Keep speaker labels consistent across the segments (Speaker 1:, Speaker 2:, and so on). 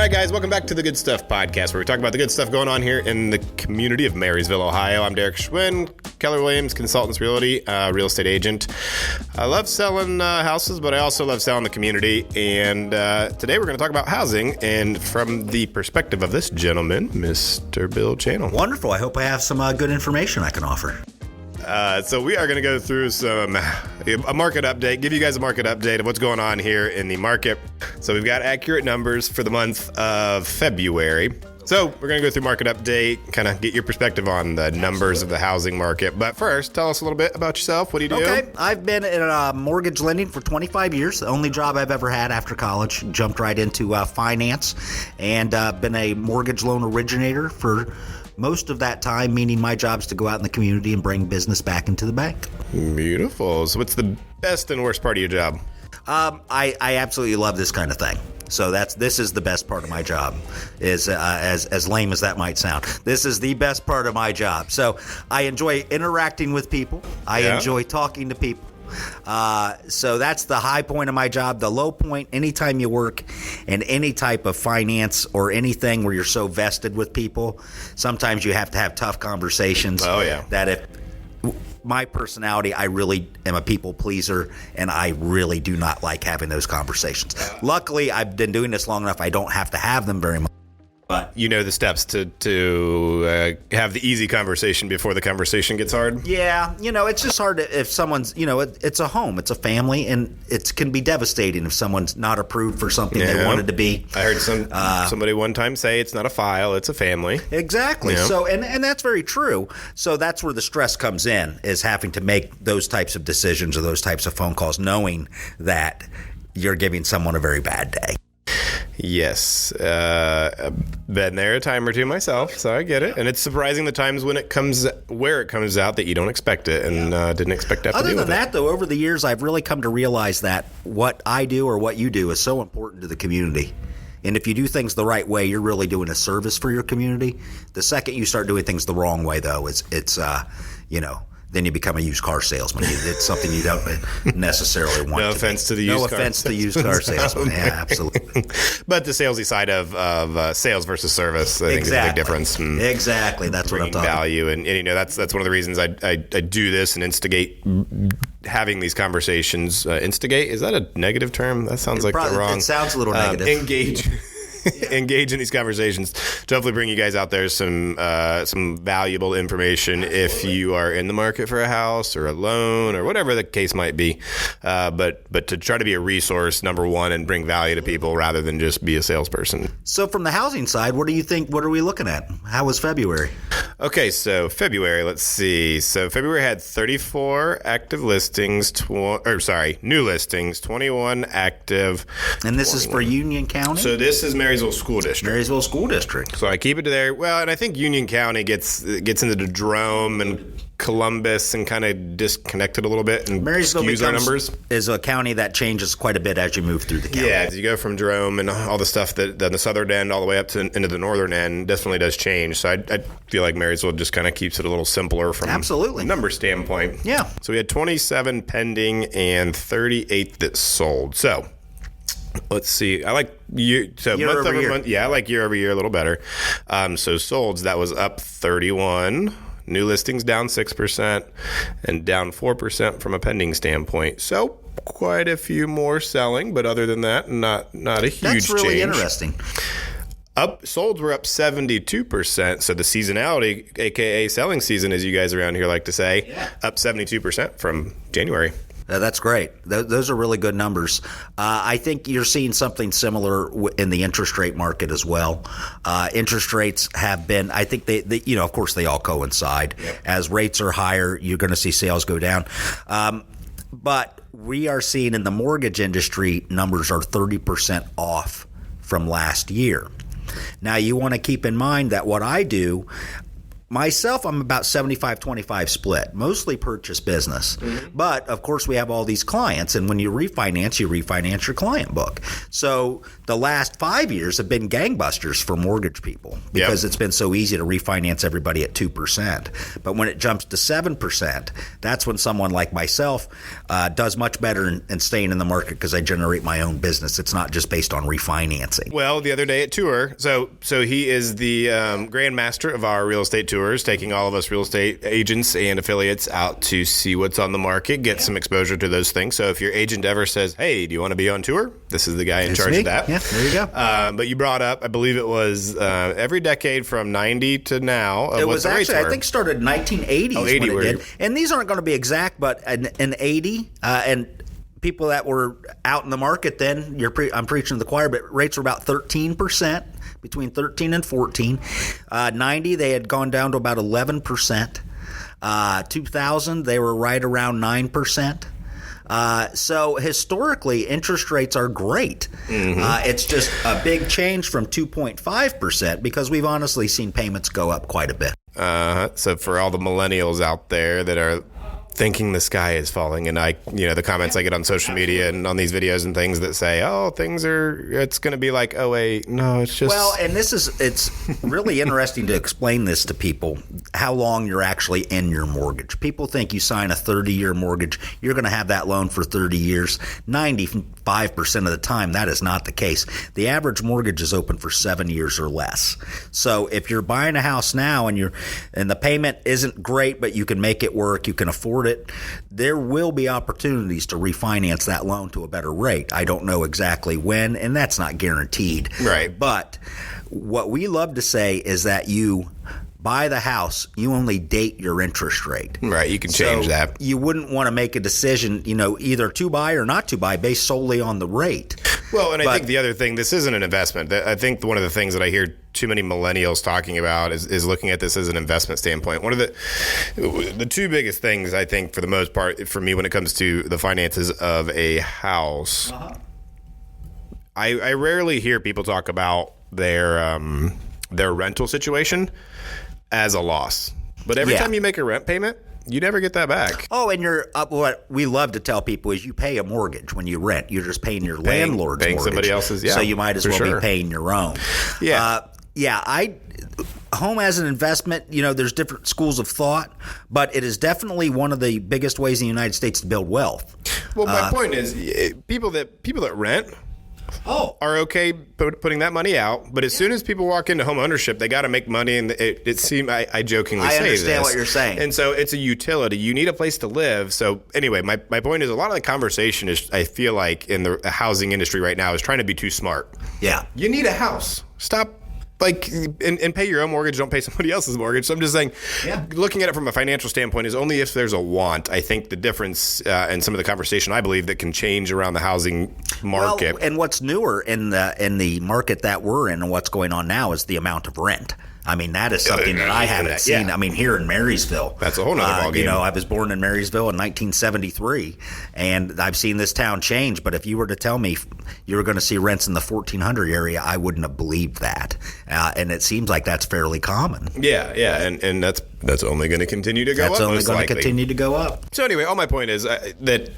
Speaker 1: right, guys, welcome back to the Good Stuff Podcast, where we talk about the good stuff going on here in the community of Marysville, Ohio. I'm Derek Schwinn, Keller Williams Consultants Realty, real estate agent. I love selling houses, but I also love selling the community. And today we're going to talk about housing, and from the perspective of this gentleman, Mr. Bill Channel.
Speaker 2: Wonderful. I hope I have some good information I can offer.
Speaker 1: So we are going to go through a market update, give you guys a market update of what's going on here in the market. So we've got accurate numbers for the month of February. So we're going to go through market update, kind of get your perspective on the numbers of the housing market. But first, tell us a little bit about yourself. What do you do?
Speaker 2: Okay. I've been in mortgage lending for 25 years. The only job I've ever had after college. Jumped right into finance and been a mortgage loan originator for most of that time, meaning my job is to go out in the community and bring business back into the bank.
Speaker 1: Beautiful. So what's the best and worst part of your job?
Speaker 2: I absolutely love this kind of thing. So this is the best part of my job, is as lame as that might sound. This is the best part of my job. So I enjoy interacting with people. I enjoy talking to people. So that's the high point of my job. The low point, anytime you work in any type of finance or anything where you're so vested with people, sometimes you have to have tough conversations.
Speaker 1: Oh, yeah.
Speaker 2: That if my personality, I really am a people pleaser, and I really do not like having those conversations. Luckily, I've been doing this long enough, I don't have to have them very much.
Speaker 1: But you know the steps to have the easy conversation before the conversation gets hard?
Speaker 2: Yeah, it's just hard if someone's, it's a home, it's a family, and it can be devastating if someone's not approved for something they wanted to be.
Speaker 1: I heard somebody one time say it's not a file, it's a family.
Speaker 2: Exactly. Yeah. So, and that's very true. So that's where the stress comes in, is having to make those types of decisions or those types of phone calls, knowing that you're giving someone a very bad day.
Speaker 1: Yes. Been there a time or two myself, so I get it. And it's surprising the times when it comes out that you don't expect it and didn't expect to have to deal with it.
Speaker 2: Other than that, though, over the years, I've really come to realize that what I do or what you do is so important to the community. And if you do things the right way, you're really doing a service for your community. The second you start doing things the wrong way, though, then you become a used car salesman. It's something you don't necessarily want.
Speaker 1: No offense to the used car.
Speaker 2: No offense to used car salesman. Yeah, absolutely.
Speaker 1: But the salesy side of sales versus service, I think, is a big difference.
Speaker 2: Exactly. That's what I'm talking about.
Speaker 1: Value, and that's one of the reasons I do this and instigate having these conversations. Instigate, is that a negative term? That sounds like the wrong.
Speaker 2: It sounds a little negative.
Speaker 1: Engage. Engage in these conversations to hopefully bring you guys out there some valuable information if you are in the market for a house or a loan or whatever the case might be. But to try to be a resource, number one, and bring value to people rather than just be a salesperson.
Speaker 2: So from the housing side, what do you think? What are we looking at? How was February?
Speaker 1: Okay, so February, let's see. So February had 34 active listings, new listings, 21 active.
Speaker 2: And this 21. Is for Union County?
Speaker 1: So this is Marysville School District.
Speaker 2: Marysville School District.
Speaker 1: So I keep it to there. Well, and I think Union County gets into the Jerome and Columbus and kind of disconnected a little bit and skews our numbers.
Speaker 2: Is a county that changes quite a bit as you move through the county.
Speaker 1: Yeah, as you go from Jerome and all the stuff that the southern end all the way up to into the northern end definitely does change. So I feel like Marysville just kind of keeps it a little simpler from a number standpoint.
Speaker 2: Yeah.
Speaker 1: So we had 27 pending and 38 that sold. So let's see. I like year month over month. Yeah, I like year over year a little better. So solds, that was up 31. New listings down 6% and down 4% from a pending standpoint. So quite a few more selling, but other than that, not a huge change.
Speaker 2: That's really interesting.
Speaker 1: Solds were up 72%. So the seasonality, aka selling season, as you guys around here like to say, up 72% from January.
Speaker 2: That's great. Those are really good numbers. I think you're seeing something similar in the interest rate market as well. Interest rates have been, I think they of course they all coincide. Yep. As rates are higher, you're going to see sales go down. But we are seeing in the mortgage industry, numbers are 30% off from last year. Now, you want to keep in mind that what I do, Myself, I'm about 75-25 split, mostly purchase business. But, of course, we have all these clients, and when you refinance your client book. So the last 5 years have been gangbusters for mortgage people because it's been so easy to refinance everybody at 2%. But when it jumps to 7%, that's when someone like myself does much better in staying in the market because I generate my own business. It's not just based on refinancing.
Speaker 1: Well, the other day at Tour, so he is the grandmaster of our real estate tours, taking all of us real estate agents and affiliates out to see what's on the market, get some exposure to those things. So if your agent ever says, hey, do you want to be on tour? This is the guy in charge of that.
Speaker 2: Yeah, there you go.
Speaker 1: But you brought up, I believe it was every decade from 90 to now.
Speaker 2: It was actually, I think, started in 1980s when it did. And these aren't going to be exact, but in 80, and people that were out in the market then, I'm preaching to the choir, but rates were about 13%. Between 13 and 14. 90, they had gone down to about 11%. 2000, they were right around 9%. So historically, interest rates are great. It's just a big change from 2.5% because we've honestly seen payments go up quite a bit.
Speaker 1: So for all the millennials out there that are thinking the sky is falling, and the comments I get on social media and on these videos and things that say, oh, it's going to be like, oh, wait, no, it's just.
Speaker 2: Well, and it's really interesting to explain this to people, how long you're actually in your mortgage. People think you sign a 30-year mortgage, you're going to have that loan for 30 years. 95% of the time, that is not the case. The average mortgage is open for 7 years or less. So if you're buying a house now and the payment isn't great, but you can make it work, you can afford it, there will be opportunities to refinance that loan to a better rate. I don't know exactly when, and that's not guaranteed.
Speaker 1: Right.
Speaker 2: But what we love to say is that you buy the house, you only date your interest rate.
Speaker 1: Right, you can change that.
Speaker 2: You wouldn't want to make a decision, either to buy or not to buy based solely on the rate.
Speaker 1: Well, and I think the other thing, this isn't an investment. I think one of the things that I hear too many millennials talking about is looking at this as an investment standpoint. One of the two biggest things, I think, for the most part, for me when it comes to the finances of a house, I rarely hear people talk about their rental situation as a loss. But every time you make a rent payment, you never get that back.
Speaker 2: Oh, and what we love to tell people is you pay a mortgage when you rent. You're just paying your landlord's mortgage.
Speaker 1: Somebody else's,
Speaker 2: so you might as well be paying your own. Home as an investment, there's different schools of thought, but it is definitely one of the biggest ways in the United States to build wealth.
Speaker 1: Well, my point is, people that rent are okay putting that money out, but as soon as people walk into home ownership, they got to make money, and it seems I jokingly say this. I
Speaker 2: understand what you're saying,
Speaker 1: and so it's a utility. You need a place to live. So anyway, my point is, a lot of the conversation is, I feel like, in the housing industry right now is trying to be too smart.
Speaker 2: Yeah,
Speaker 1: you need a house. Stop. And pay your own mortgage, don't pay somebody else's mortgage. So I'm just saying, looking at it from a financial standpoint is only if there's a want. I think the difference in some of the conversation, I believe, that can change around the housing market.
Speaker 2: Well, and what's newer in the market that we're in and what's going on now is the amount of rent. I mean, that is something that I haven't seen. I mean, here in Marysville.
Speaker 1: That's a whole nother ballgame.
Speaker 2: I was born in Marysville in 1973, and I've seen this town change. But if you were to tell me you were going to see rents in the 1400 area, I wouldn't have believed that. And it seems like that's fairly common.
Speaker 1: Yeah. And that's only going to continue to go up.
Speaker 2: That's only going to continue to go up.
Speaker 1: So anyway, all my point is that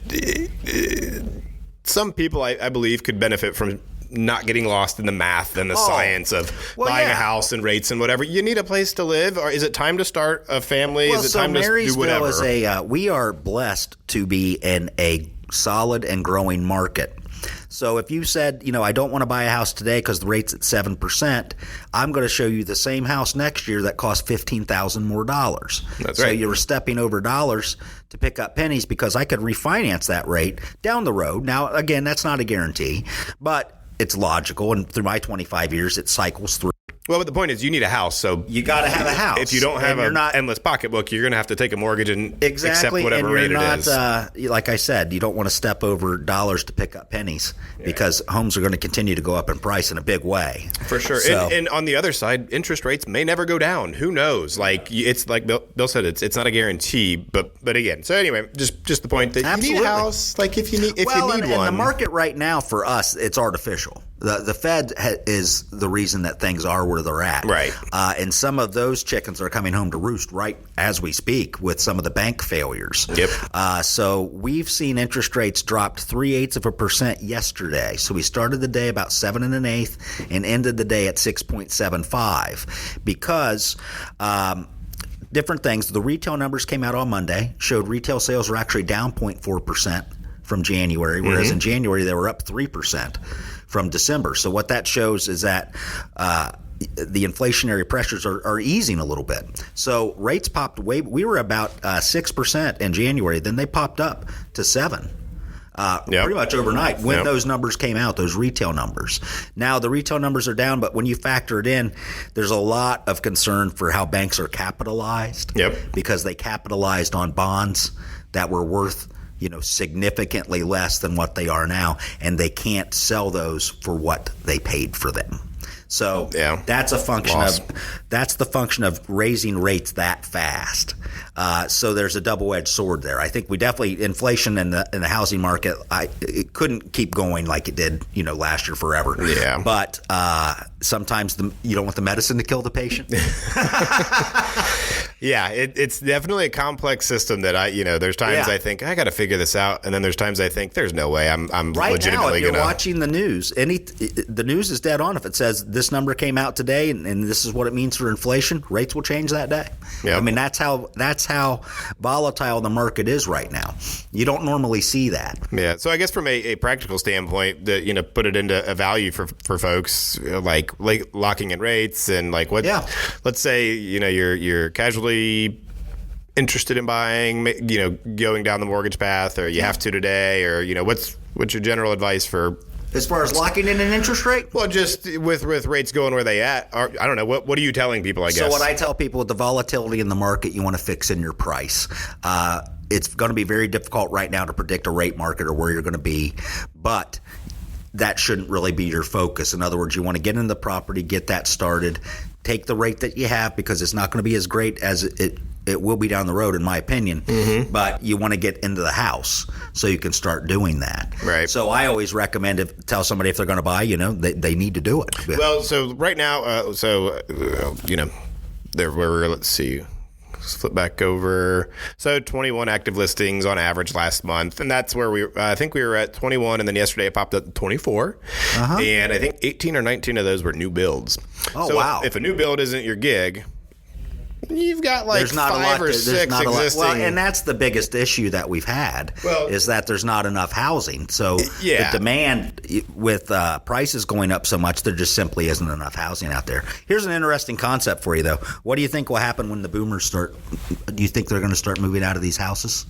Speaker 1: some people, I believe, could benefit from not getting lost in the math and the science of buying a house and rates and whatever. You need a place to live, or is it time to start a family? Is it time to do whatever?
Speaker 2: Marysville we are blessed to be in a solid and growing market. So if you said, I don't want to buy a house today because the rate's at 7%, I'm going to show you the same house next year that costs $15,000 more. That's right. So you were stepping over dollars to pick up pennies because I could refinance that rate down the road. Now, again, that's not a guarantee, but it's logical, and through my 25 years, it cycles through.
Speaker 1: Well, but the point is, you need a house, so
Speaker 2: you got to have a house.
Speaker 1: If you don't have an endless pocketbook, you're going to have to take a mortgage and accept whatever rate it is.
Speaker 2: Like I said, you don't want to step over dollars to pick up pennies because homes are going to continue to go up in price in a big way.
Speaker 1: For sure. So, and on the other side, interest rates may never go down. Who knows? Like it's like Bill said, it's not a guarantee. But again, so anyway, just the point that you need a house. Like if you need one.
Speaker 2: And the market right now for us, it's artificial. The Fed is the reason that things are where they're at.
Speaker 1: Right.
Speaker 2: And some of those chickens are coming home to roost right as we speak with some of the bank failures.
Speaker 1: Yep.
Speaker 2: So we've seen interest rates dropped 0.3% yesterday. So we started the day about 7 1/8 and ended the day at 6.75 because different things. The retail numbers came out on Monday, showed retail sales were actually down 0.4% from January, whereas in January they were up 3% from December. So what that shows is that the inflationary pressures are easing a little bit. So rates popped away. We were about 6% in January. Then they popped up to 7%. Pretty much overnight when those numbers came out, those retail numbers. Now the retail numbers are down, but when you factor it in, there's a lot of concern for how banks are capitalized because they capitalized on bonds that were worth significantly less than what they are now, and they can't sell those for what they paid for them. So that's a function that's the function of raising rates that fast. So there's a double-edged sword there. I think we definitely inflation in the housing market. It couldn't keep going like it did last year forever.
Speaker 1: Yeah.
Speaker 2: But sometimes you don't want the medicine to kill the patient.
Speaker 1: Yeah, it's definitely a complex system that there's times I think I got to figure this out, and then there's times I think there's no way I'm
Speaker 2: right
Speaker 1: legitimately
Speaker 2: now, if you're
Speaker 1: gonna.
Speaker 2: watching the news, the news is dead on. If it says this number came out today and this is what it means for inflation, rates will change that day. I mean that's how volatile the market is right now. You don't normally see that.
Speaker 1: Yeah, so I guess from a practical standpoint, that put it into a value for folks like locking in rates and like what. Yeah. Let's say you're casually interested in buying, going down the mortgage path, or you have to today, or what's your general advice for
Speaker 2: as far as locking in an interest rate?
Speaker 1: Well, just with rates going where they at, I don't know. What are you telling people? I guess.
Speaker 2: So what I tell people with the volatility in the market, you want to fix in your price. It's going to be very difficult right now to predict a rate market or where you're going to be, but that shouldn't really be your focus. In other words, you want to get in the property, get that started, take the rate that you have because it's not going to be as great as it will be down the road, in my opinion. But you want to get into the house so you can start doing that. Right. So I always recommend tell somebody if they're going to buy, they need to do it.
Speaker 1: Well, so right now, there were, let's see. Let's flip back over. So 21 active listings on average last month. And that's where I think we were at 21. And then yesterday it popped up to 24. And I think 18 or 19 of those were new builds.
Speaker 2: Oh, wow.
Speaker 1: If a new build isn't your gig, you've got like there's not 5 or 6 existing.
Speaker 2: Well, and that's the biggest issue that we've had is that there's not enough housing. So the demand with prices going up so much, there just simply isn't enough housing out there. Here's an interesting concept for you, though. What do you think will happen when the boomers start? Do you think they're going to start moving out of these houses?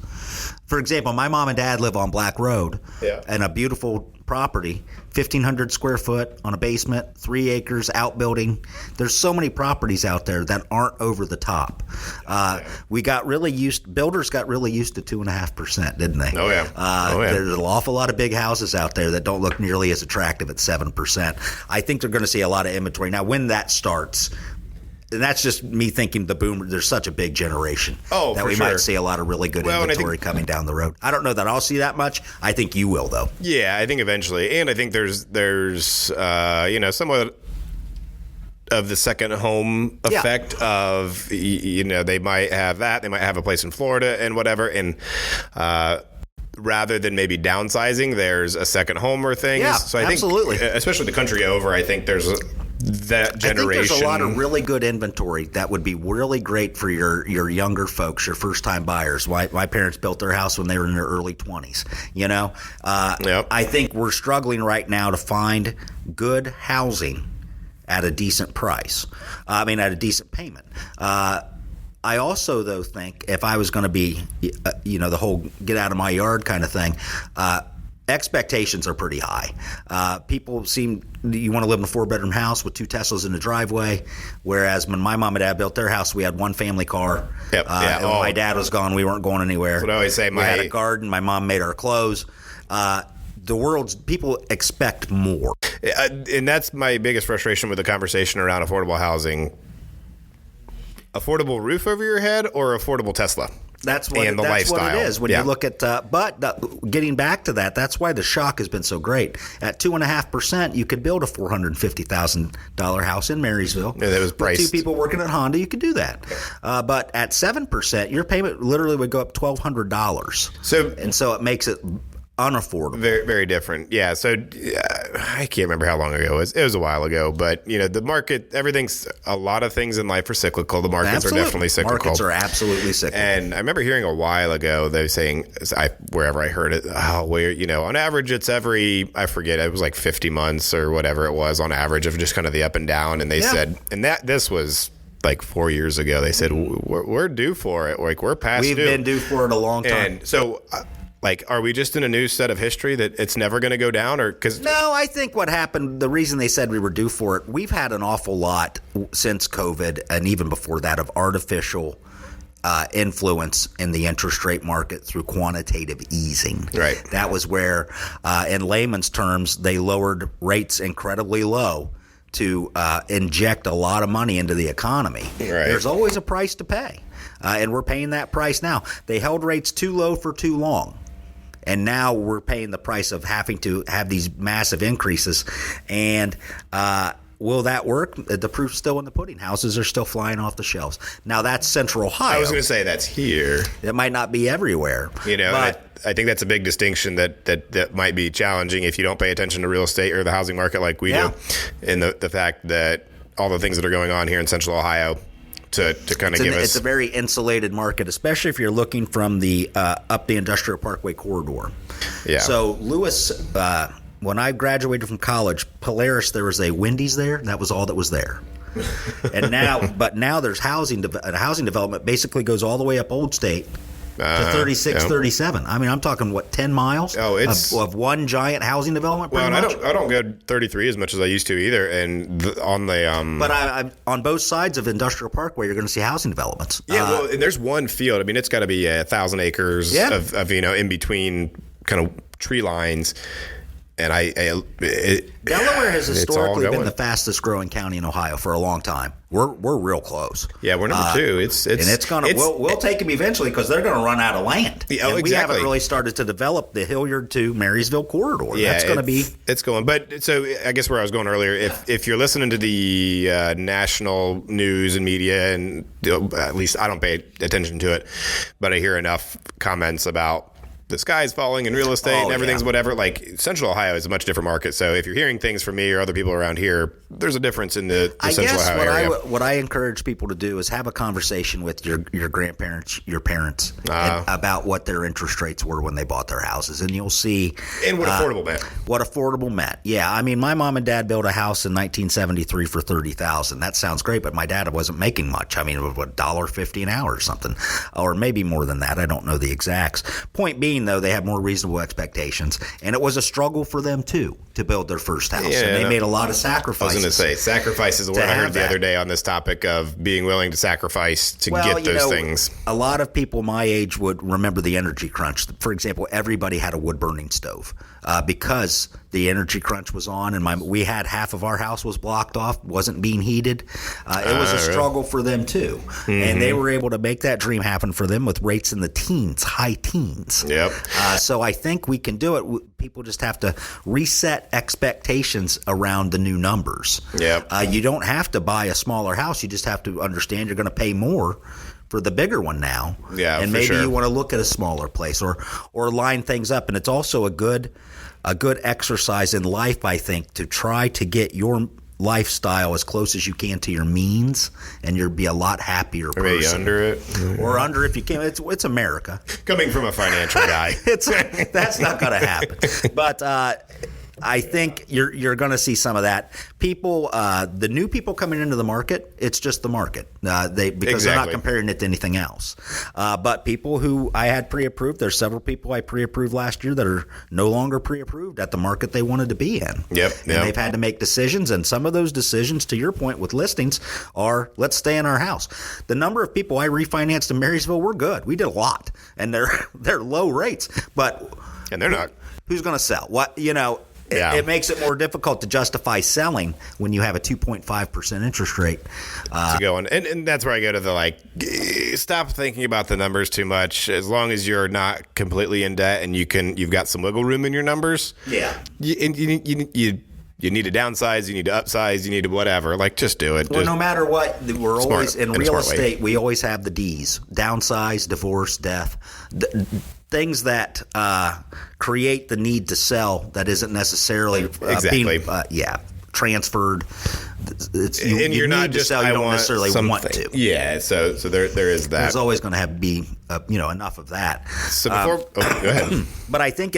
Speaker 2: For example, my mom and dad live on Black Road in a beautiful property, 1,500 square foot on a basement, 3 acres, outbuilding. There's so many properties out there that aren't over the top. Builders got really used to 2.5%, didn't they?
Speaker 1: Oh yeah.
Speaker 2: There's an awful lot of big houses out there that don't look nearly as attractive at 7%. I think they're going to see a lot of inventory. Now, when that starts, and that's just me thinking the boomer. There's such a big generation that we might see a lot of really good inventory coming down the road. I don't know that I'll see that much. I think you will, though.
Speaker 1: Yeah, I think eventually, and I think there's somewhat of the second home effect of they might have that. They might have a place in Florida and whatever, and rather than maybe downsizing, there's a second home or things.
Speaker 2: Yeah,
Speaker 1: so I
Speaker 2: absolutely.
Speaker 1: think, especially the country over, I think there's that generation.
Speaker 2: I think there's a lot of really good inventory that would be really great for your younger folks, your first-time buyers. My parents built their house when they were in their early 20s. I think we're struggling right now to find good housing at a decent price. At a decent payment. I also, though, think if I was going to be, the whole get out of my yard kind of thing, expectations are pretty high. People you want to live in a 4-bedroom house with 2 Teslas in the driveway, whereas when my mom and dad built their house, we had 1 family car. And when my dad was gone, we weren't going anywhere.
Speaker 1: That's what I always say.
Speaker 2: We had a garden. My mom made our clothes. People expect more.
Speaker 1: And that's my biggest frustration with the conversation around affordable housing. Affordable roof over your head or affordable Tesla?
Speaker 2: That's what,
Speaker 1: and the
Speaker 2: that's
Speaker 1: lifestyle.
Speaker 2: what it is when you look at. Getting back to that, that's why the shock has been so great. At 2.5%, you could build a $450,000 house in Marysville.
Speaker 1: Yeah, that was priced.
Speaker 2: With 2 people working at Honda, you could do that. But at 7%, your payment literally would go up $1,200. So it makes it unaffordable.
Speaker 1: Very, very different. Yeah. So I can't remember how long ago it was. It was a while ago, but the market, a lot of things in life are cyclical. The markets are definitely cyclical.
Speaker 2: Markets are absolutely cyclical.
Speaker 1: And I remember hearing a while ago, they were saying, wherever I heard it, on average, it's every, I forget, it was like 50 months or whatever it was on average of just kind of the up and down. And they said, and this was like 4 years ago, they said, we're due for it. Like we're past due.
Speaker 2: We've been due for it a long time.
Speaker 1: And so, are we just in a new set of history that it's never going to go down?
Speaker 2: No, I think what happened, the reason they said we were due for it, we've had an awful lot since COVID and even before that of artificial influence in the interest rate market through quantitative easing.
Speaker 1: Right.
Speaker 2: That was where, in layman's terms, they lowered rates incredibly low to inject a lot of money into the economy.
Speaker 1: Right.
Speaker 2: There's always a price to pay, and we're paying that price now. They held rates too low for too long. And now we're paying the price of having to have these massive increases. And will that work? The proof's still in the pudding. Houses are still flying off the shelves. Now, that's Central Ohio.
Speaker 1: I was going to say that's here.
Speaker 2: It might not be everywhere.
Speaker 1: But I think that's a big distinction that might be challenging if you don't pay attention to real estate or the housing market like we do. And the fact that all the things that are going on here in Central Ohio to kind of give us.
Speaker 2: It's a very insulated market, especially if you're looking from the up the Industrial Parkway corridor.
Speaker 1: Yeah.
Speaker 2: So Lewis, when I graduated from college, Polaris, there was a Wendy's there. And that was all that was there. And now there's housing. A housing development basically goes all the way up Old State to 36, 37. I mean, I'm talking 10 miles of one giant housing development.
Speaker 1: Well, and I don't go 33 as much as I used to either. And
Speaker 2: but on both sides of Industrial Parkway, you're going to see housing developments.
Speaker 1: Yeah, and there's one field. I mean, it's got to be 1,000 acres of in between kind of tree lines. And
Speaker 2: Delaware has historically been the fastest growing county in Ohio for a long time. We're real close.
Speaker 1: Yeah, we're number 2.
Speaker 2: We'll take them eventually because they're going to run out of land.
Speaker 1: Yeah,
Speaker 2: and we haven't really started to develop the Hilliard to Marysville corridor.
Speaker 1: Yeah,
Speaker 2: that's going to be.
Speaker 1: It's going. But so I guess where I was going earlier, if you're listening to the national news and media, and at least I don't pay attention to it, but I hear enough comments about the sky's falling in real estate and everything's whatever. Like Central Ohio is a much different market. So if you're hearing things from me or other people around here, there's a difference in the Central Ohio area.
Speaker 2: What I encourage people to do is have a conversation with your grandparents, your parents, about what their interest rates were when they bought their houses, and you'll see
Speaker 1: what affordable meant.
Speaker 2: What affordable meant. Yeah, I mean, my mom and dad built a house in 1973 for $30,000. That sounds great, but my dad wasn't making much. I mean, it was $1.50 an hour or something, or maybe more than that. I don't know the exacts. Point being, though, they have more reasonable expectations, and it was a struggle for them too to build their first house, and they made a lot of sacrifices.
Speaker 1: I was going to say sacrifice is the word I heard the other day on this topic of being willing to sacrifice to get those things.
Speaker 2: A lot of people my age would remember the energy crunch. For example, everybody had a wood burning stove because the energy crunch was on, and we had half of our house was blocked off, wasn't being heated. It was a struggle for them too, and they were able to make that dream happen for them with rates in the teens, high teens.
Speaker 1: Yep.
Speaker 2: So I think we can do it. People just have to reset expectations around the new numbers.
Speaker 1: Yep.
Speaker 2: You don't have to buy a smaller house. You just have to understand you're going to pay more for the bigger one now.
Speaker 1: Yeah,
Speaker 2: and maybe you want to look at a smaller place or line things up. And it's also a good exercise in life, I think, to try to get your lifestyle as close as you can to your means, and you'll be a lot happier person.
Speaker 1: Maybe under it.
Speaker 2: Or under if you can. It's America.
Speaker 1: Coming from a financial guy.
Speaker 2: That's not going to happen. But I think you're going to see some of that. People, the new people coming into the market, it's just the market. Because they're not comparing it to anything else. But people who I had pre-approved, there's several people I pre-approved last year that are no longer pre-approved at the market they wanted to be in.
Speaker 1: Yep.
Speaker 2: And they've had to make decisions, and some of those decisions, to your point with listings, are let's stay in our house. The number of people I refinanced in Marysville were good. We did a lot, and they're low rates. And
Speaker 1: they're not.
Speaker 2: Who's going to sell? it makes it more difficult to justify selling when you have a 2.5% interest rate.
Speaker 1: To go on. And that's where I go to the stop thinking about the numbers too much. As long as you're not completely in debt and you've got some wiggle room in your numbers.
Speaker 2: Yeah.
Speaker 1: You need to downsize, you need to upsize, you need to whatever. Just do it.
Speaker 2: Well, no matter what, we're always in real estate.
Speaker 1: Way.
Speaker 2: We always have the D's: downsize, divorce, death, things that create the need to sell that isn't necessarily being transferred.
Speaker 1: You're not just
Speaker 2: sell. You don't necessarily want to.
Speaker 1: Yeah. So there is that.
Speaker 2: There's always going to be enough of that.
Speaker 1: So before, go ahead.
Speaker 2: But I think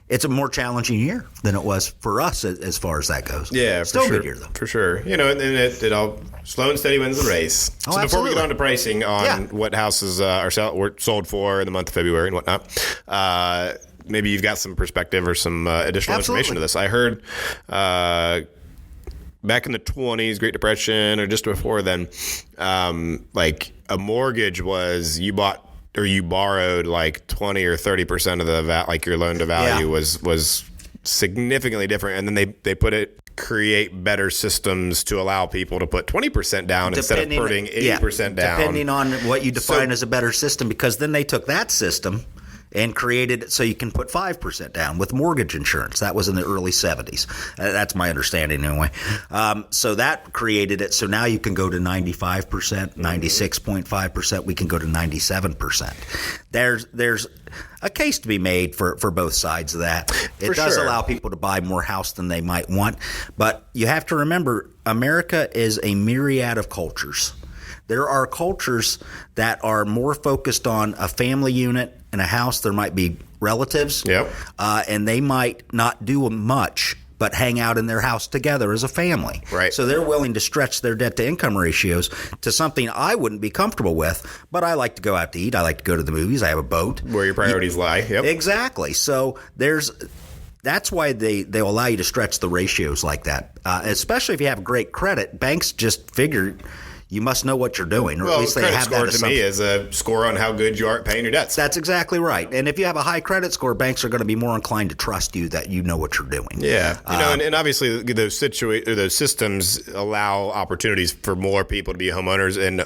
Speaker 2: it's a more challenging year than it was for us as far as that goes.
Speaker 1: Yeah,
Speaker 2: still
Speaker 1: for sure.
Speaker 2: Good year though.
Speaker 1: For sure. And it all slow and steady wins the race.
Speaker 2: Oh,
Speaker 1: so
Speaker 2: absolutely.
Speaker 1: Before we get on to pricing on what houses were sold for in the month of February and whatnot, maybe you've got some perspective or some additional information to this. I heard back in the 20s, Great Depression, or just before then, a mortgage was you borrowed 20 or 30% of the your loan to value was significantly different, and then they create better systems to allow people to put 20% down instead of putting 80% down.
Speaker 2: Depending on what you define as a better system, because then they took that system and created it so you can put 5% down with mortgage insurance. That was in the early 70s. That's my understanding anyway. So that created it. So now you can go to 95%, 96.5%. We can go to 97%. There's a case to be made for both sides of that. It does allow people to buy more house than they might want. But you have to remember, America is a myriad of cultures. There are cultures that are more focused on a family unit in a house. There might be relatives, and they might not do much but hang out in their house together as a family.
Speaker 1: Right.
Speaker 2: So they're willing to stretch their debt-to-income ratios to something I wouldn't be comfortable with, but I like to go out to eat. I like to go to the movies. I have a boat.
Speaker 1: Where your priorities lie. Yep.
Speaker 2: Exactly. So that's why they'll allow you to stretch the ratios like that, especially if you have great credit. Banks just figure you must know what you're doing, or at least they have that.
Speaker 1: Credit score to me is a score on how good you are at paying your debts.
Speaker 2: That's exactly right. And if you have a high credit score, banks are going to be more inclined to trust you that you know what you're doing.
Speaker 1: Yeah, and obviously those systems allow opportunities for more people to be homeowners. And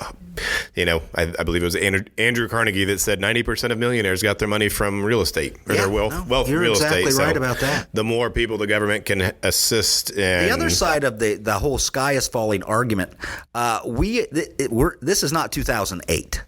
Speaker 1: I believe it was Andrew Carnegie that said 90% of millionaires got their money from real estate or their wealth from real estate.
Speaker 2: You're exactly right about that.
Speaker 1: The more people the government can assist in.
Speaker 2: The other side of the whole sky is falling argument, this is not 2008.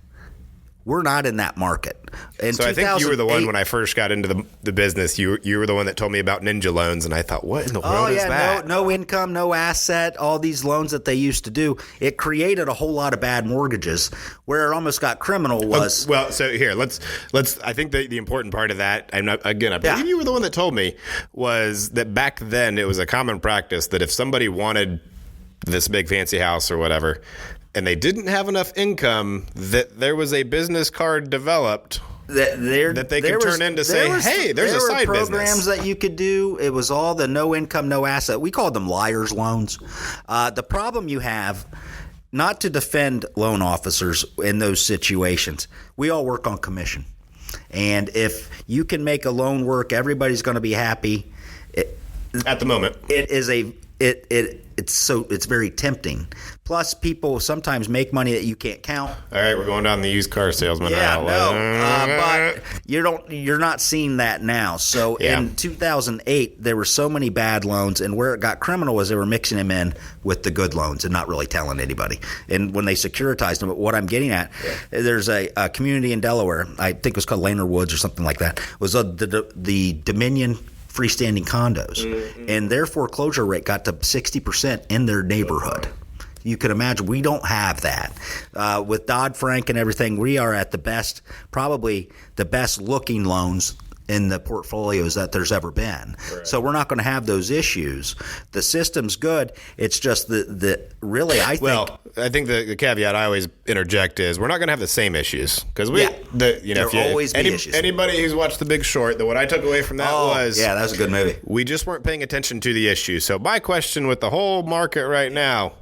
Speaker 2: We're not in that market.
Speaker 1: So I think you were the one when I first got into the business. You were the one that told me about ninja loans, and I thought, what in the world is that?
Speaker 2: No income, no asset, all these loans that they used to do. It created a whole lot of bad mortgages. Where it almost got criminal was
Speaker 1: so here let's. I think the important part of that, I believe you were the one that told me, was that back then it was a common practice that if somebody wanted this big fancy house or whatever, and they didn't have enough income, that there was a business card developed that they could turn in to say, hey, there's a side business. There were programs
Speaker 2: that you could do. It was all the no income, no asset. We called them liar's loans. The problem you have, not to defend loan officers in those situations, we all work on commission. And if you can make a loan work, everybody's going to be happy.
Speaker 1: At the moment.
Speaker 2: It's very tempting. Plus, people sometimes make money that you can't count.
Speaker 1: All right, we're going down the used car salesman route.
Speaker 2: But you're not seeing that now. So in 2008, there were so many bad loans, and where it got criminal was they were mixing them in with the good loans and not really telling anybody. And when they securitized them, but what I'm getting at, there's a community in Delaware, I think it was called Laner Woods or something like that, was the Dominion freestanding condos, and their foreclosure rate got to 60% in their neighborhood. You can imagine we don't have that. With Dodd-Frank and everything, we are at the best, probably the best looking loans in the portfolios that there's ever been. Right. So we're not going to have those issues. The system's good. It's just I think
Speaker 1: the caveat I always interject is we're not going to have the same issues because anybody who's watched The Big Short, what I took away from that was
Speaker 2: that was a good movie.
Speaker 1: We just weren't paying attention to the issue. So my question with the whole market right now,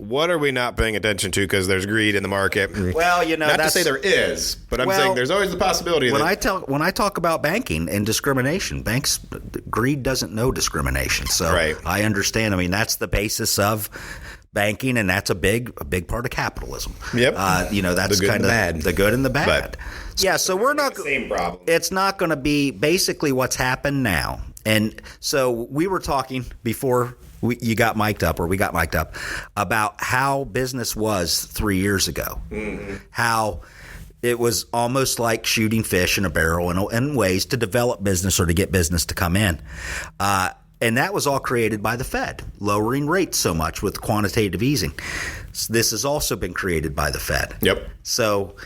Speaker 1: what are we not paying attention to because there's greed in the market?
Speaker 2: Well,
Speaker 1: not to say there is, but I'm saying there's always the possibility.
Speaker 2: When I talk about banking and discrimination, greed doesn't know discrimination. So
Speaker 1: right.
Speaker 2: I understand. I mean, that's the basis of banking, and that's a big part of capitalism.
Speaker 1: Yep.
Speaker 2: That's kind of the good and the bad. Yeah. So we're not
Speaker 1: same problem.
Speaker 2: It's not going to be basically what's happened now. And so we were talking before you got mic'd up, or we got mic'd up, about how business was 3 years ago. Mm-hmm. How it was almost like shooting fish in a barrel in ways to develop business or to get business to come in. And that was all created by the Fed, lowering rates so much with quantitative easing. This has also been created by the Fed.
Speaker 1: Yep.
Speaker 2: So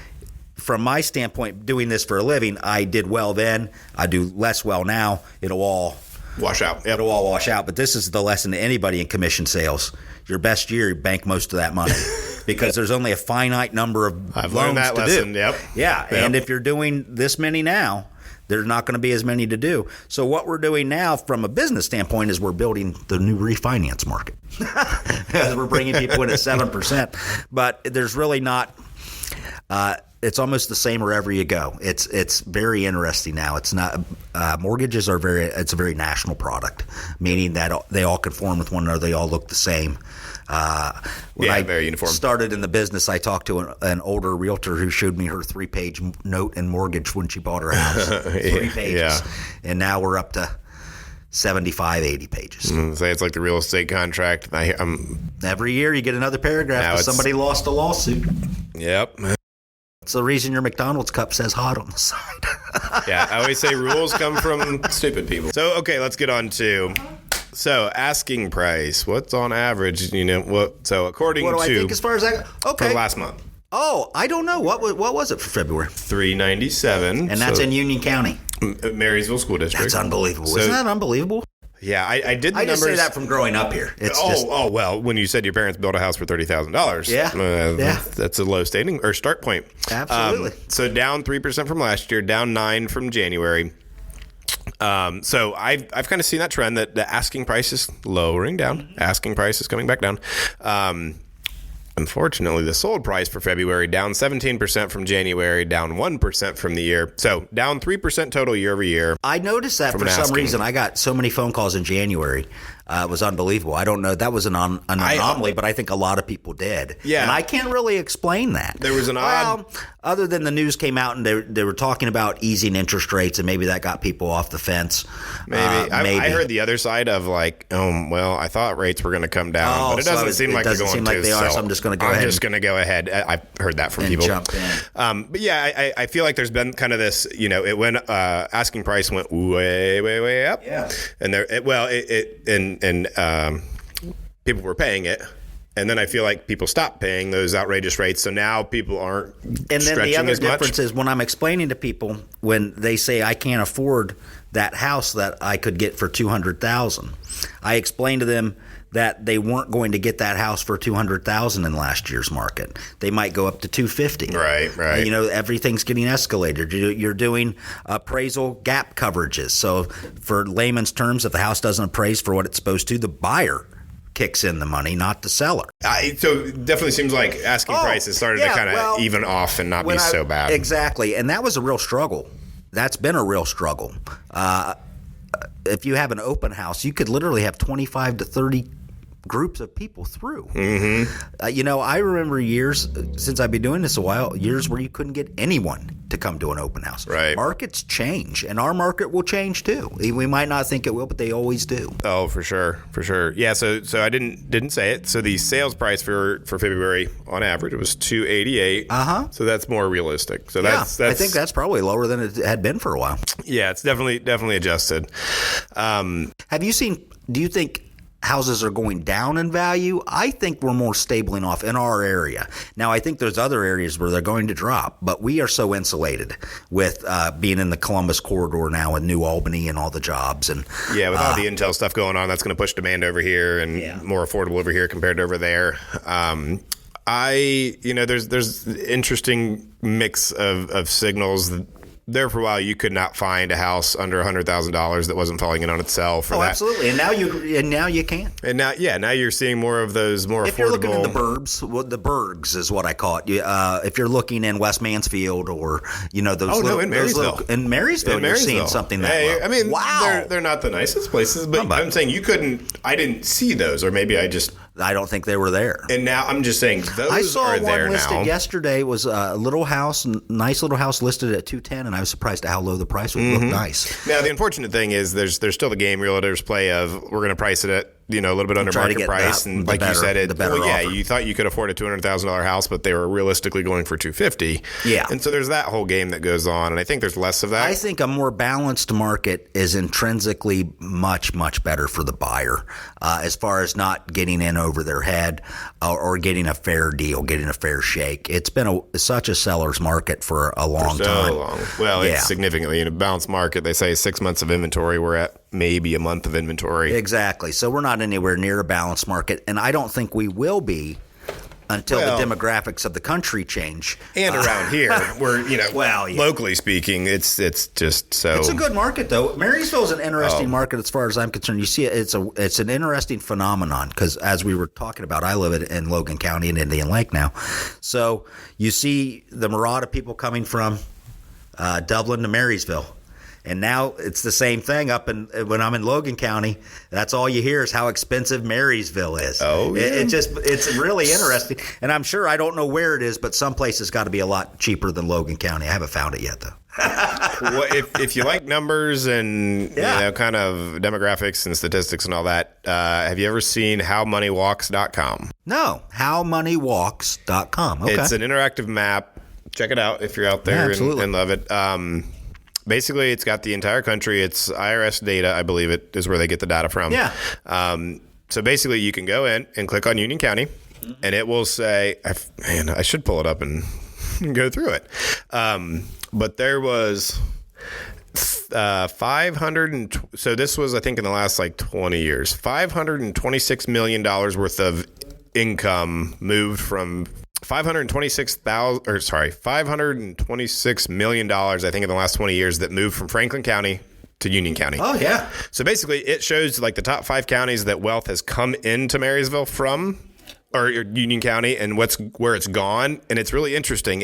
Speaker 2: from my standpoint, doing this for a living, I did well then. I do less well now. It'll all
Speaker 1: wash out. Yep.
Speaker 2: It'll all wash out. But this is the lesson to anybody in commission sales. Your best year, you bank most of that money because there's only a finite number of loans to do.
Speaker 1: Yep.
Speaker 2: Yeah.
Speaker 1: Yep.
Speaker 2: And if you're doing this many now, there's not going to be as many to do. So what we're doing now from a business standpoint is we're building the new refinance market. We're bringing people in at 7%. But there's really not it's almost the same wherever you go. It's very interesting now. It's not mortgages are it's a very national product, meaning that they all conform with one another. They all look the same. When I
Speaker 1: very uniform.
Speaker 2: Started in the business, I talked to an older realtor who showed me her 3-page note and mortgage when she bought her house. 3 pages.
Speaker 1: Yeah.
Speaker 2: And now we're up to 75, 80 pages.
Speaker 1: Say it's like the real estate contract.
Speaker 2: Every year you get another paragraph because somebody lost a lawsuit.
Speaker 1: Yep.
Speaker 2: It's the reason your McDonald's cup says hot on the side.
Speaker 1: Yeah, I always say rules come from stupid people. So, okay, let's get on to... So, asking price. What's on average? So, according to...
Speaker 2: What do I think as far as that? Okay.
Speaker 1: For last month.
Speaker 2: Oh, I don't know. What was it for February?
Speaker 1: $397.
Speaker 2: And that's in Union County.
Speaker 1: Marysville School District.
Speaker 2: That's unbelievable. Isn't that unbelievable?
Speaker 1: Yeah, I did the numbers.
Speaker 2: I just say that from growing up here.
Speaker 1: Well, when you said your parents built a house for $30,000.
Speaker 2: Yeah.
Speaker 1: That's a low start point.
Speaker 2: Absolutely.
Speaker 1: So down 3% from last year, down 9% from January. So I've kind of seen that trend that the asking price is lowering down. Asking price is coming back down. Unfortunately, the sold price for February down 17% from January, down 1% from the year. So down 3% total year over year.
Speaker 2: I noticed that for some reason. I got so many phone calls in January. It was unbelievable. I don't know. That was an anomaly, but I think a lot of people did.
Speaker 1: Yeah.
Speaker 2: And I can't really explain that.
Speaker 1: There was an odd...
Speaker 2: other than the news came out and they were talking about easing interest rates, and maybe that got people off the fence.
Speaker 1: Maybe. I heard the other side of like, I thought rates were going to come down, but it doesn't seem like they're going to.
Speaker 2: It doesn't seem like they are, so I'm just going to go ahead.
Speaker 1: I'm just going to go ahead. I've heard that from people.
Speaker 2: Jump in.
Speaker 1: But yeah, I feel like there's been kind of this, it went, asking price went way, way, way up.
Speaker 2: Yeah.
Speaker 1: And people were paying it. And then I feel like people stopped paying those outrageous rates, so now people aren't stretching as much. And then the other
Speaker 2: difference is when I'm explaining to people, when they say I can't afford that house that I could get for $200,000, I explain to them that they weren't going to get that house for $200,000 in last year's market. They might go up to $250,000.
Speaker 1: Right.
Speaker 2: Everything's getting escalated. You're doing appraisal gap coverages. So for layman's terms, if the house doesn't appraise for what it's supposed to, the buyer kicks in the money, not the seller.
Speaker 1: So it definitely seems like asking prices started to kind of even off and not be so bad.
Speaker 2: Exactly. And that was a real struggle. That's been a real struggle. If you have an open house, you could literally have 25 to 30 groups of people through. Mm-hmm. I remember years, since I've been doing this a while, years where you couldn't get anyone to come to an open house.
Speaker 1: Right.
Speaker 2: Markets change, and our market will change too. We might not think it will, but they always do.
Speaker 1: Oh, for sure. Yeah, so I didn't say it. So the sales price for February on average, it was $288.
Speaker 2: Uh-huh.
Speaker 1: So that's more realistic. So that's
Speaker 2: I think that's probably lower than it had been for a while.
Speaker 1: Yeah, it's definitely adjusted.
Speaker 2: Do you think houses are going down in value? I think we're more stabling off in our area. Now, I think there's other areas where they're going to drop, but we are so insulated with being in the Columbus corridor now and New Albany and all the jobs. And
Speaker 1: with all the Intel stuff going on, that's going to push demand over here and more affordable over here compared to over there. There's interesting mix of signals there for a while, you could not find a house under $100,000 that wasn't falling in on itself.
Speaker 2: Absolutely. And now you can.
Speaker 1: And now you're seeing more of those more
Speaker 2: if
Speaker 1: affordable.
Speaker 2: You're looking in the burbs, the burgs is what I call it. If you're looking in West Mansfield or those.
Speaker 1: In Marysville.
Speaker 2: In Marysville, you're seeing something that.
Speaker 1: Hey,
Speaker 2: low.
Speaker 1: I mean,
Speaker 2: wow.
Speaker 1: They're not the nicest places, but I'm saying I didn't see those, or maybe I
Speaker 2: don't think they were there.
Speaker 1: And now I'm just saying those
Speaker 2: I saw
Speaker 1: are there
Speaker 2: one listed
Speaker 1: now.
Speaker 2: yesterday. Was a nice little house listed at $210, and I was surprised at how low the price was. Looked nice.
Speaker 1: Now the unfortunate thing is there's still the game realtors play of we're going to price it at a little bit under market price, and like you said, you thought you could afford a $200,000 house, but they were realistically going for $250,000.
Speaker 2: Yeah,
Speaker 1: and so there's that whole game that goes on, and I think there's less of that.
Speaker 2: I think a more balanced market is intrinsically much better for the buyer, as far as not getting in over their head or getting a fair deal, getting a fair shake. It's been such a seller's market for a long time.
Speaker 1: Well, it's significantly in a balanced market. They say 6 months of inventory. We're at maybe a month of inventory.
Speaker 2: Exactly. So we're not anywhere near a balanced market, and I don't think we will be until the demographics of the country change.
Speaker 1: And around here, we're locally speaking, it's just so.
Speaker 2: It's a good market though. Marysville is an interesting market as far as I'm concerned. You see, it's an interesting phenomenon because as we were talking about, I live in Logan County in Indian Lake now, so you see the Murata people coming from Dublin to Marysville. And now it's the same thing when I'm in Logan County. That's all you hear is how expensive Marysville is.
Speaker 1: Oh, yeah.
Speaker 2: It's really interesting. And I'm sure I don't know where it is, but some places got to be a lot cheaper than Logan County. I haven't found it yet, though.
Speaker 1: Well, if you like numbers and kind of demographics and statistics and all that, have you ever seen HowMoneyWalks.com?
Speaker 2: No, HowMoneyWalks.com. Okay.
Speaker 1: It's an interactive map. Check it out if you're out there and love it. Basically, it's got the entire country. It's IRS data, I believe it is where they get the data from.
Speaker 2: Yeah.
Speaker 1: So basically, you can go in and click on Union County, and it will say, I should pull it up and go through it. But there was 500, so this was, I think, in the last 20 years, $526 million worth of income moved from $526 million, I think, in the last 20 years that moved from Franklin County to Union County.
Speaker 2: Oh, yeah.
Speaker 1: So basically, it shows the top 5 counties that wealth has come into Marysville from, or Union County, and where it's gone. And it's really interesting.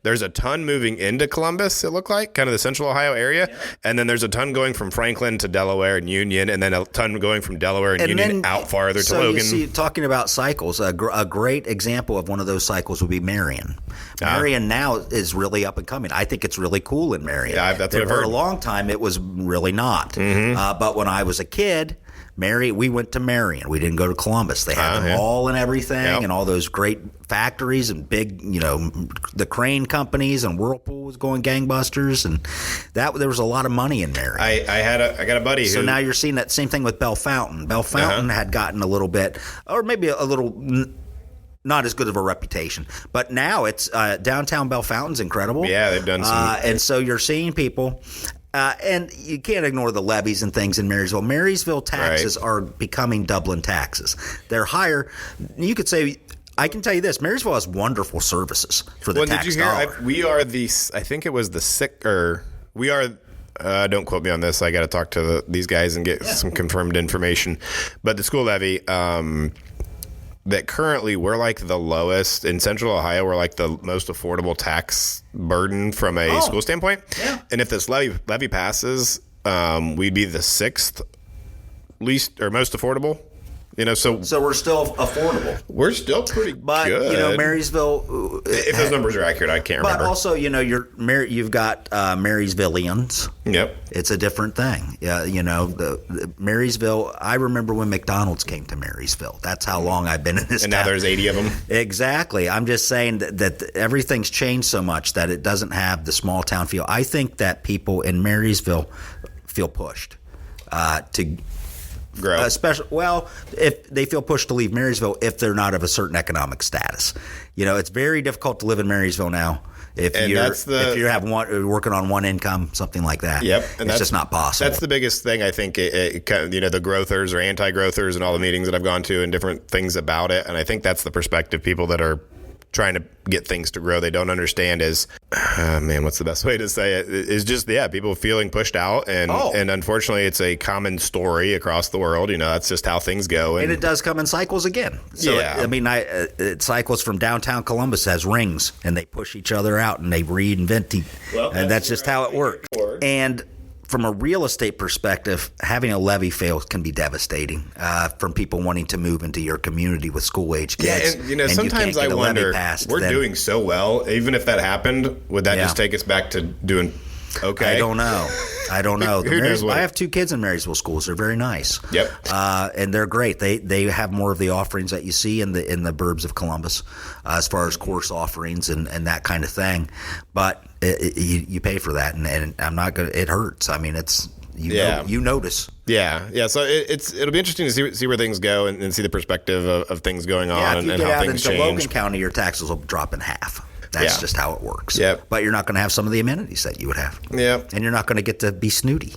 Speaker 1: There's a ton moving into Columbus, it looked like, kind of the Central Ohio area. Yeah. And then there's a ton going from Franklin to Delaware and Union, and then a ton going from Delaware and Union then, out farther to Logan.
Speaker 2: So you see, talking about cycles, a great example of one of those cycles would be Marion. Marion now is really up and coming. I think it's really cool in Marion.
Speaker 1: Yeah, that's what I've heard.
Speaker 2: For a long time, it was really not. Mm-hmm. But when I was a kid, we went to Marion. We didn't go to Columbus. They had the mall and everything, and all those great factories and big, the crane companies, and Whirlpool was going gangbusters, and there was a lot of money in Marion.
Speaker 1: I got a buddy.
Speaker 2: So now you're seeing that same thing with Bell Fountain. Bell Fountain had gotten a little bit, or maybe a little. Not as good of a reputation, but now it's downtown Bell Fountain's incredible.
Speaker 1: Yeah, they've done some,
Speaker 2: and so you're seeing people. And you can't ignore the levies and things in Marysville. Marysville taxes are becoming Dublin taxes. They're higher. You could say, I can tell you this, Marysville has wonderful services for the tax
Speaker 1: did you hear?
Speaker 2: dollar.
Speaker 1: We are I think it was we are, don't quote me on this. I got to talk to these guys and get some confirmed information. But the school levy, that currently we're the lowest in Central Ohio. We're the most affordable tax burden from a school standpoint. Yeah. And if this levy passes, we'd be the 6th least or most affordable. So we're still affordable. We're still pretty good.
Speaker 2: But Marysville,
Speaker 1: if those numbers are accurate, I can't remember.
Speaker 2: But also, you've got Marysvillians.
Speaker 1: Yep,
Speaker 2: it's a different thing. Yeah, the Marysville. I remember when McDonald's came to Marysville. That's how long I've been in this.
Speaker 1: And
Speaker 2: town.
Speaker 1: Now there's 80 of them.
Speaker 2: Exactly. I'm just saying that everything's changed so much that it doesn't have the small town feel. I think that people in Marysville feel pushed to
Speaker 1: grow.
Speaker 2: If they feel pushed to leave Marysville if they're not of a certain economic status. It's very difficult to live in Marysville now if you're working on one income, something like that.
Speaker 1: Yep.
Speaker 2: And it's just not possible.
Speaker 1: That's the biggest thing, I think, the growthers or anti-growthers and all the meetings that I've gone to and different things about it. And I think that's the perspective people that are trying to get things to grow. They don't understand is, what's the best way to say it? Is just, people feeling pushed out. And unfortunately, it's a common story across the world. That's just how things go.
Speaker 2: And it does come in cycles again. So, it cycles from downtown Columbus as rings, and they push each other out, and they reinvent and that's just how it works. And from a real estate perspective, having a levee fail can be devastating from people wanting to move into your community with school-age kids.
Speaker 1: Yeah, and sometimes I wonder, we're doing so well. Even if that happened, would that just take us back to doing okay?
Speaker 2: I don't know.
Speaker 1: Who knows what?
Speaker 2: I have 2 kids in Marysville schools. They're very nice.
Speaker 1: Yep.
Speaker 2: And they're great. They have more of the offerings that you see in the burbs of Columbus, as far as course offerings and that kind of thing. But you pay for that, and I'm not gonna. It hurts. I mean, it's you notice.
Speaker 1: Yeah. So it'll be interesting to see where things go and see the perspective of things going on and how things change.
Speaker 2: Logan County, your taxes will drop in half. That's just how it works.
Speaker 1: Yep.
Speaker 2: But you're not going to have some of the amenities that you would have.
Speaker 1: Yep.
Speaker 2: And you're not going to get to be snooty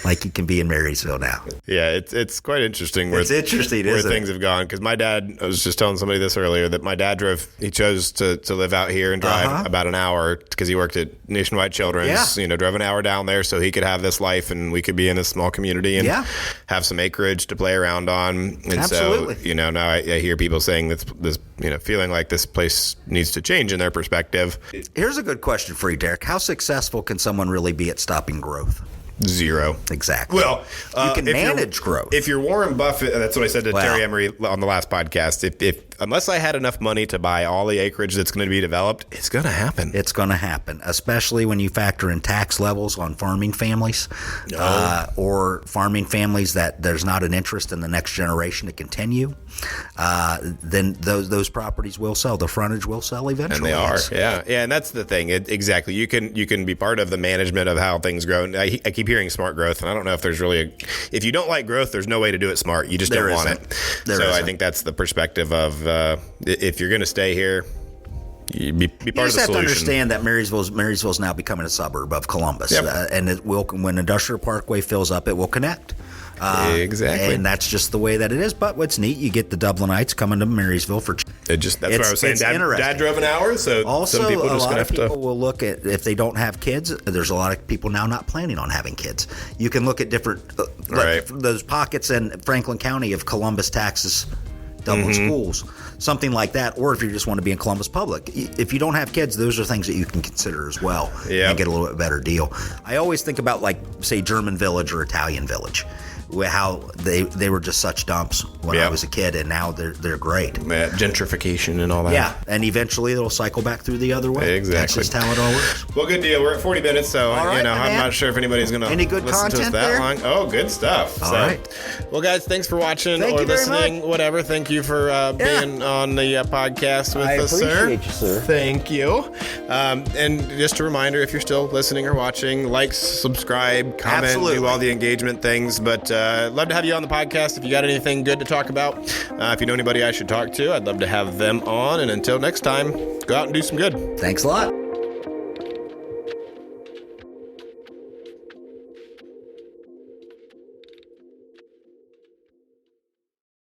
Speaker 2: like you can be in Marysville now.
Speaker 1: Yeah, it's quite interesting where things have gone. Because my dad, I was just telling somebody this earlier, that my dad he chose to live out here and drive about an hour because he worked at Nationwide Children's, drove an hour down there so he could have this life and we could be in a small community and have some acreage to play around on. And
Speaker 2: Absolutely.
Speaker 1: so, now I hear people saying this, feeling like this place needs to change in their perspective.
Speaker 2: Here's a good question for you, Derek. How successful can someone really be at stopping growth?
Speaker 1: 0.
Speaker 2: Exactly.
Speaker 1: Well,
Speaker 2: you can manage growth.
Speaker 1: If you're Warren Buffett, that's what I said to Terry Emery on the last podcast. If unless I had enough money to buy all the acreage that's going to be developed, it's going to happen.
Speaker 2: It's going to happen, especially when you factor in tax levels on farming families, or farming families that there's not an interest in the next generation to continue. Then those properties will sell. The frontage will sell eventually.
Speaker 1: And they are. Yeah, and that's the thing. Exactly. You can be part of the management of how things grow. And I keep hearing smart growth, and I don't know if there's really if you don't like growth, there's no way to do it smart. You just don't want it. I think that's the perspective of if you're going to stay here, you be part of the solution. You just have to
Speaker 2: understand that Marysville's now becoming a suburb of Columbus, and it will, when Industrial Parkway fills up, it will connect.
Speaker 1: Exactly.
Speaker 2: And that's just the way that it is. But what's neat, you get the Dublinites coming to Marysville for.
Speaker 1: That's what I was saying. Dad drove an hour, so
Speaker 2: also
Speaker 1: some people
Speaker 2: a lot of people will look at if they don't have kids. There's a lot of people now not planning on having kids. You can look at different those pockets in Franklin County of Columbus taxes. Dublin schools, something like that, or if you just want to be in Columbus Public. If you don't have kids, those are things that you can consider as well and get a little bit better deal. I always think about, like, say, German Village or Italian Village, how they were just such dumps when I was a kid, and now they're great.
Speaker 1: Yeah, gentrification and all that.
Speaker 2: Yeah, and eventually it'll cycle back through the other way.
Speaker 1: Exactly.
Speaker 2: That's just how it all works.
Speaker 1: Well, good deal. We're at 40 minutes, so I'm not sure if anybody's going to listen to us that long. Oh, good stuff.
Speaker 2: All right.
Speaker 1: Well, guys, thanks for watching or listening. Whatever. Thank you for being on the podcast with us, sir.
Speaker 2: I appreciate you, sir.
Speaker 1: Thank you. And just a reminder, if you're still listening or watching, like, subscribe, comment, do all the engagement things. But love to have you on the podcast if you got anything good to talk about. If you know anybody I should talk to, I'd love to have them on. And until next time, go out and do some good.
Speaker 2: Thanks a lot.